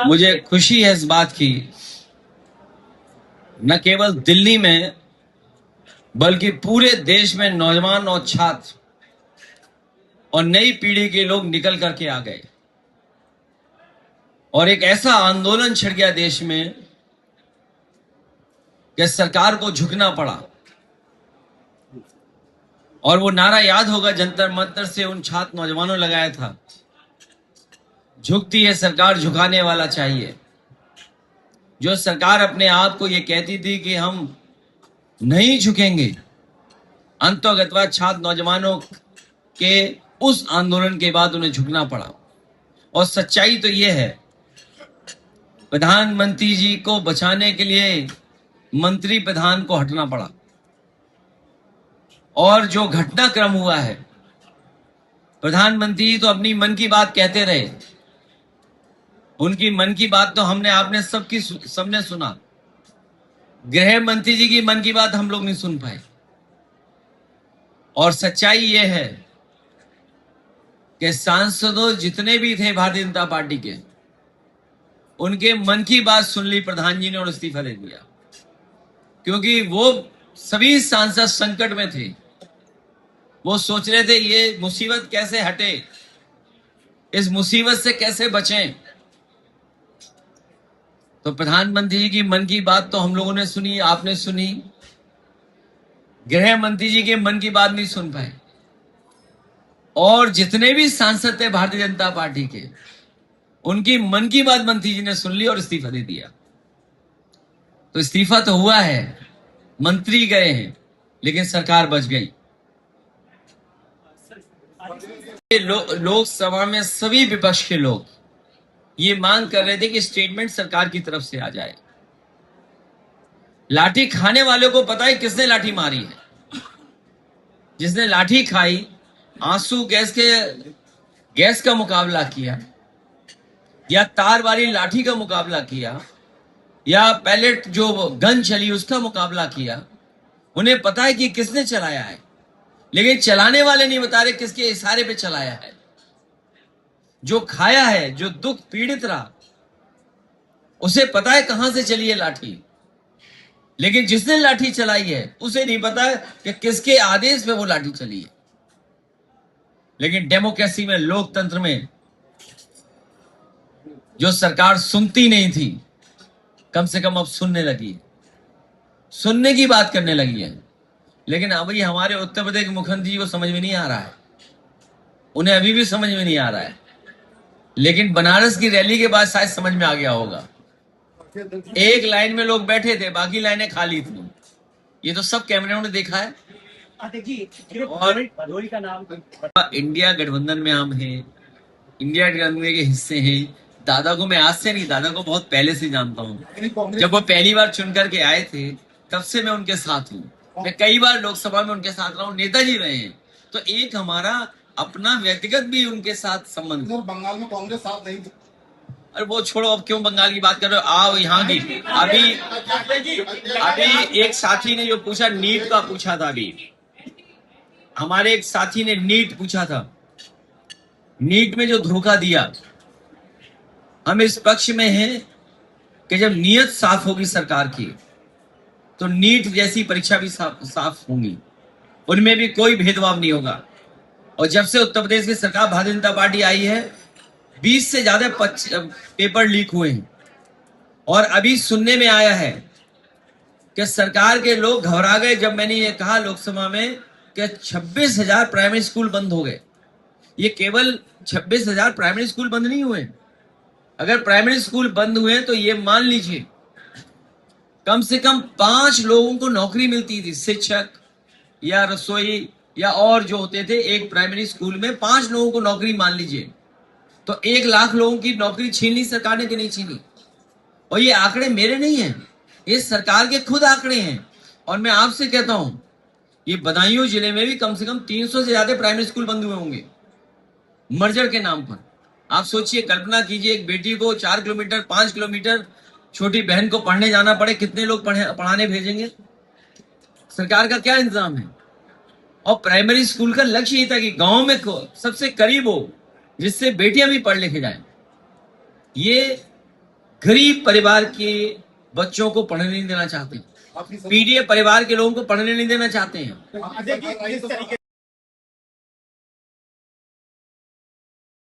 मुझे खुशी है इस बात की, न केवल दिल्ली में बल्कि पूरे देश में नौजवान और छात्र और नई पीढ़ी के लोग निकल करके आ गए और एक ऐसा आंदोलन छिड़ गया देश में कि सरकार को झुकना पड़ा। और वो नारा याद होगा, जंतर मंतर से उन छात्र नौजवानों लगाया था, झुकती है सरकार झुकाने वाला चाहिए। जो सरकार अपने आप को ये कहती थी कि हम नहीं झुकेंगे, अंतोगत्वा छात्र नौजवानों के उस आंदोलन के बाद उन्हें झुकना पड़ा। और सच्चाई तो ये है, प्रधानमंत्री जी को बचाने के लिए मंत्री प्रधान को हटना पड़ा। और जो घटनाक्रम हुआ है, प्रधानमंत्री तो अपनी मन की बात कहते रहे, उनकी मन की बात तो आपने सबने सुना। गृह मंत्री जी की मन की बात हम लोग नहीं सुन पाए। और सच्चाई यह है कि सांसदों जितने भी थे भारतीय जनता पार्टी के, उनके मन की बात सुन ली प्रधान जी ने और इस्तीफा दे दिया। क्योंकि वो सभी सांसद संकट में थे, वो सोच रहे थे ये मुसीबत कैसे हटे, इस मुसीबत से कैसे बचें। तो प्रधानमंत्री जी की मन की बात तो हम लोगों ने सुनी, आपने सुनी। गृह मंत्री जी के मन की बात नहीं सुन पाए। और जितने भी सांसद थे भारतीय जनता पार्टी के, उनकी मन की बात मंत्री जी ने सुन ली और इस्तीफा दे दिया। तो इस्तीफा तो हुआ है, मंत्री गए हैं, लेकिन सरकार बच गई। लोकसभा में सभी विपक्ष के लोग ये मांग कर रहे थे कि स्टेटमेंट सरकार की तरफ से आ जाए। लाठी खाने वालों को पता है किसने लाठी मारी है। जिसने लाठी खाई, आंसू गैस का मुकाबला किया, या तार वाली लाठी का मुकाबला किया, या पैलेट जो गन चली उसका मुकाबला किया, उन्हें पता है कि किसने चलाया है। लेकिन चलाने वाले नहीं बता रहे किसके इशारे पे चलाया है। जो खाया है, जो दुख पीड़ित रहा, उसे पता है कहां से चली है लाठी। लेकिन जिसने लाठी चलाई है उसे नहीं पता है कि किसके आदेश पे वो लाठी चली है। लेकिन डेमोक्रेसी में, लोकतंत्र में, जो सरकार सुनती नहीं थी, कम से कम अब सुनने लगी है, सुनने की बात करने लगी है। लेकिन अभी हमारे उत्तर प्रदेश के मुख्यमंत्री जी को समझ में नहीं आ रहा है, उन्हें अभी भी समझ में नहीं आ रहा है। लेकिन बनारस की रैली के बाद शायद समझ में आ गया होगा। एक लाइन में लोग बैठे थे, बाकी लाइनें खाली थी। ये तो सब कैमरों ने देखा है। और इंडिया गठबंधन में हम हैं, इंडिया गठबंधन के हिस्से हैं। दादा को मैं आज से नहीं, दादा को बहुत पहले से जानता हूँ। जब वो पहली बार चुन करके आए थे, तब से मैं उनके साथ हूँ। मैं कई बार लोकसभा में उनके साथ रहा हूँ, नेताजी रहे हैं। तो एक हमारा अपना व्यक्तिगत भी उनके साथ संबंध। बंगाल में कांग्रेस साथ नहीं थी। अरे वो छोड़ो, अब क्यों बंगाल की बात कर रहे हो, आओ यहाँ की। अभी एक साथी ने जो पूछा, नीट का पूछा था। अभी हमारे एक साथी ने नीट पूछा था। नीट में जो धोखा दिया, हम इस पक्ष में हैं कि जब नीयत साफ होगी सरकार की, तो नीट जैसी परीक्षा भी साफ होंगी, उनमें भी कोई भेदभाव नहीं होगा। और जब से उत्तर प्रदेश की सरकार भारतीय जनता पार्टी आई है, 20 से ज्यादा पेपर लीक हुए हैं। और अभी सुनने में आया है कि सरकार के लोग घबरा गए जब मैंने ये कहा लोकसभा में कि 26,000 प्राइमरी स्कूल बंद हो गए। ये केवल 26,000 प्राइमरी स्कूल बंद नहीं हुए। अगर प्राइमरी स्कूल बंद हुए तो ये मान लीजिए कम से कम 5 लोगों को नौकरी मिलती थी, शिक्षक या रसोई या और जो होते थे। एक प्राइमरी स्कूल में 5 लोगों को नौकरी मान लीजिए, तो 1 लाख लोगों की नौकरी छीन ली सरकार ने कि नहीं छीनी। और ये आंकड़े मेरे नहीं हैं, ये सरकार के खुद आंकड़े हैं। और मैं आपसे कहता हूं, ये बदायूं जिले में भी कम से कम 300 से ज्यादा प्राइमरी स्कूल बंद हुए होंगे मर्जर के नाम पर। आप सोचिए, कल्पना कीजिए, एक बेटी को 4 किलोमीटर 5 किलोमीटर छोटी बहन को पढ़ने जाना पड़े, कितने लोग पढ़ाने भेजेंगे? सरकार का क्या इंतजाम है? और प्राइमरी स्कूल का लक्ष्य ये था कि गांव में सबसे करीब हो, जिससे बेटियां भी पढ़ लिखे जाएं। ये गरीब परिवार के बच्चों को पढ़ने नहीं देना चाहते हैं, आपकी सब- पीडीए परिवार के लोगों को पढ़ने नहीं देना चाहते हैं। देखिए, जिस तरीके